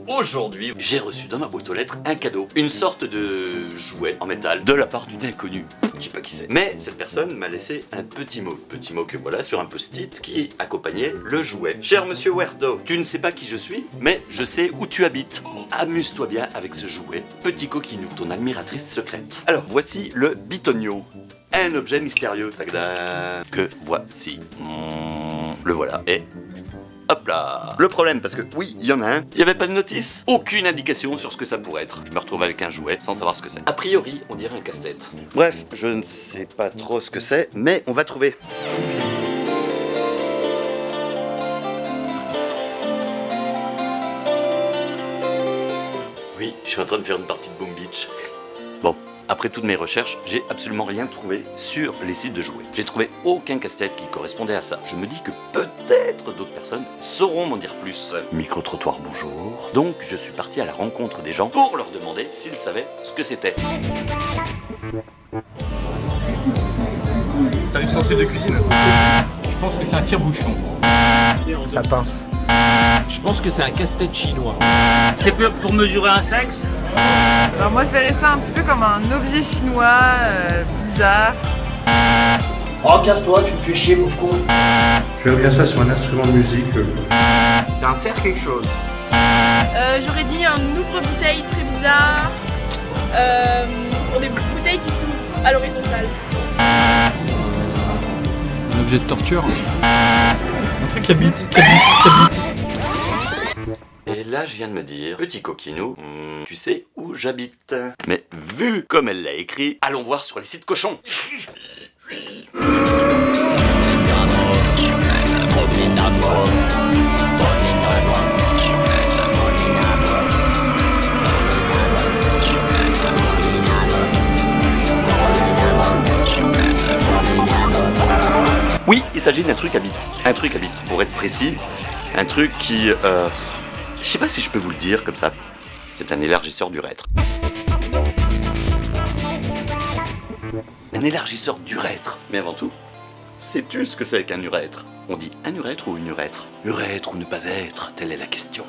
Aujourd'hui, j'ai reçu dans ma boîte aux lettres un cadeau. Une sorte de jouet en métal de la part d'une inconnue. Je sais pas qui c'est. Mais cette personne m'a laissé un petit mot. Petit mot que voilà sur un post-it qui accompagnait le jouet. Cher monsieur Werdo, tu ne sais pas qui je suis, mais je sais où tu habites. Amuse-toi bien avec ce jouet, petit coquinou, ton admiratrice secrète. Alors voici le bitonio. Un objet mystérieux. Tagda. Que voici. Le voilà. Et hop là. Le problème, parce que oui, il y en a un, il n'y avait pas de notice, aucune indication sur ce que ça pourrait être. Je me retrouve avec un jouet sans savoir ce que c'est. A priori, on dirait un casse-tête. Bref, je ne sais pas trop ce que c'est, mais on va trouver. Oui, je suis en train de faire une partie de Boom Beach. Bon. Après toutes mes recherches, j'ai absolument rien trouvé sur les sites de jouets. J'ai trouvé aucun casse-tête qui correspondait à ça. Je me dis que peut-être d'autres personnes sauront m'en dire plus. Micro-trottoir, bonjour. Donc je suis parti à la rencontre des gens pour leur demander s'ils savaient ce que c'était. T'as une sensible de cuisine? Je pense que c'est un tire-bouchon. Ça pince. Je pense que c'est un casse-tête chinois. C'est pour mesurer un sexe? Alors moi je verrais ça un petit peu comme un objet chinois bizarre. Oh casse-toi, tu me fais chier pauvre con. Je verrais bien ça sur un instrument de musique. C'est un cerf quelque chose. J'aurais dit un ouvre-bouteille très bizarre. Pour des bouteilles qui s'ouvrent à l'horizontale. Un objet de torture. Un truc qui habite. Et là, je viens de me dire, petit coquinou, tu sais où j'habite. Mais vu comme elle l'a écrit, allons voir sur les sites cochons. Oui, il s'agit d'un truc à bite. Un truc à bite, pour être précis. Un truc qui... je sais pas si je peux vous le dire comme ça. C'est un élargisseur d'urètre. Un élargisseur d'urètre. Mais avant tout, sais-tu ce que c'est qu'un urètre? On dit un urètre ou une urètre? Urètre ou ne pas être, telle est la question.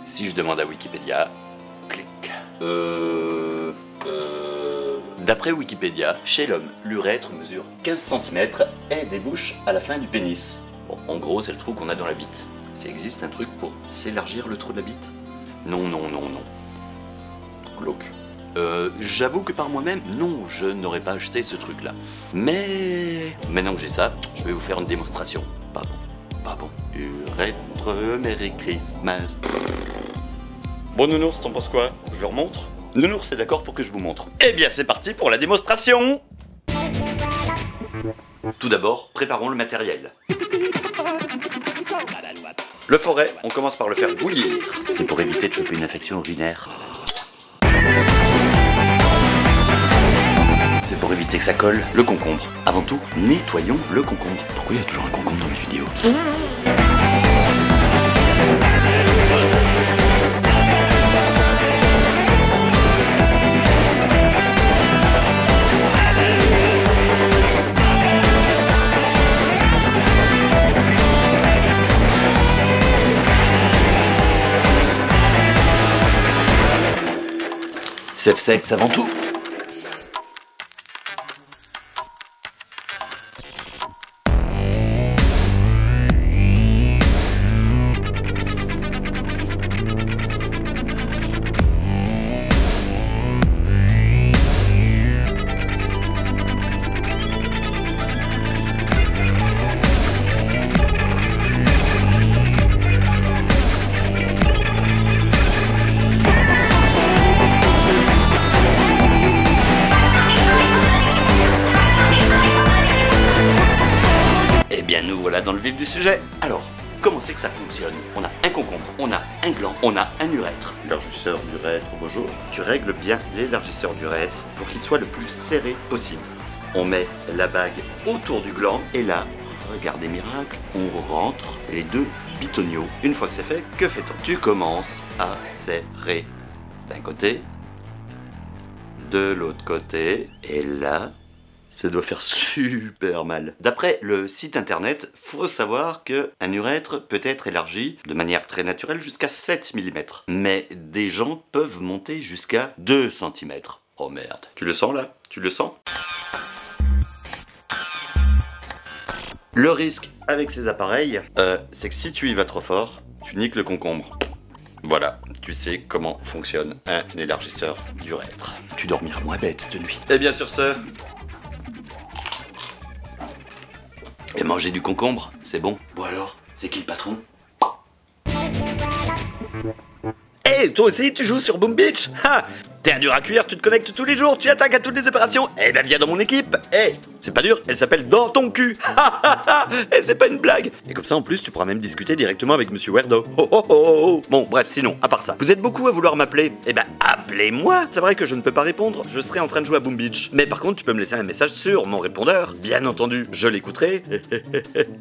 Si je demande à Wikipédia, clic. D'après Wikipédia, chez l'homme, l'urètre mesure 15 cm et débouche à la fin du pénis. Bon, en gros, c'est le trou qu'on a dans la bite. Ça existe un truc pour s'élargir le trou de la bite? Non. Glauque. J'avoue que par moi-même, non, je n'aurais pas acheté ce truc-là. Mais maintenant que j'ai ça, je vais vous faire une démonstration. Pas bon. Urètre, Merry Christmas. Bon nounours, t'en penses quoi? Je leur montre? Nounours est d'accord pour que je vous montre. Eh bien, c'est parti pour la démonstration. Tout d'abord, préparons le matériel. Le forêt, on commence par le faire bouillir. C'est pour éviter de choper une infection urinaire. C'est pour éviter que ça colle. Le concombre. Avant tout, nettoyons le concombre. Pourquoi il y a toujours un concombre dans les vidéos? Safe sexe avant tout. Nous voilà dans le vif du sujet. Alors, comment c'est que ça fonctionne? On a un concombre, on a un gland, on a un urètre. Élargisseur d'urètre, bonjour. Tu règles bien l'élargisseur d'urètre pour qu'il soit le plus serré possible. On met la bague autour du gland et là, regardez miracle, on rentre les deux bitoniaux. Une fois que c'est fait, que fait-on? Tu commences à serrer d'un côté, de l'autre côté, et là, Ça doit faire super mal. D'après le site internet, faut savoir qu'un urètre peut être élargi de manière très naturelle jusqu'à 7 mm. Mais des gens peuvent monter jusqu'à 2 cm. Oh merde. Tu le sens là? Tu le sens? Le risque avec ces appareils, c'est que si tu y vas trop fort, tu niques le concombre. Voilà, tu sais comment fonctionne un élargisseur d'urètre. Tu dormiras moins bête cette nuit. Et bien sur ce... Et manger du concombre, c'est bon. Bon alors, c'est qui le patron? Hey, toi aussi tu joues sur Boom Beach? T'es un dur à cuire, tu te connectes tous les jours, tu attaques à toutes les opérations. Eh ben viens dans mon équipe. C'est pas dur, elle s'appelle Dans ton cul. Et c'est pas une blague. Et comme ça en plus tu pourras même discuter directement avec Monsieur Werdo. Bon bref, sinon, à part ça, vous êtes beaucoup à vouloir m'appeler. Eh ben appelez-moi. C'est vrai que je ne peux pas répondre, je serai en train de jouer à Boom Beach. Mais par contre tu peux me laisser un message sur mon répondeur. Bien entendu, je l'écouterai.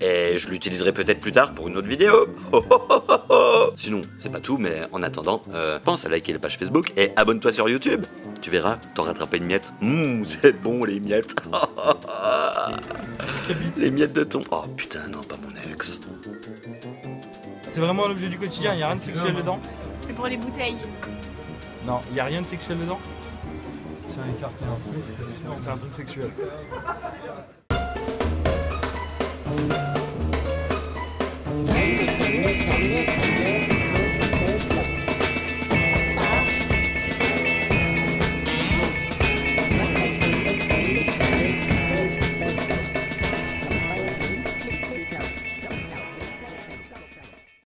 Et je l'utiliserai peut-être plus tard pour une autre vidéo. Sinon, c'est pas tout, mais en attendant, pense à liker la page Facebook et abonne-toi sur YouTube. Tu verras, t'en rattrapes une miette. C'est bon les miettes. Les miettes de thon. Oh putain, non, pas mon ex. C'est vraiment l'objet du quotidien, il n'y a rien de sexuel dedans? C'est pour les bouteilles. Non, il n'y a rien de sexuel dedans? C'est un truc sexuel.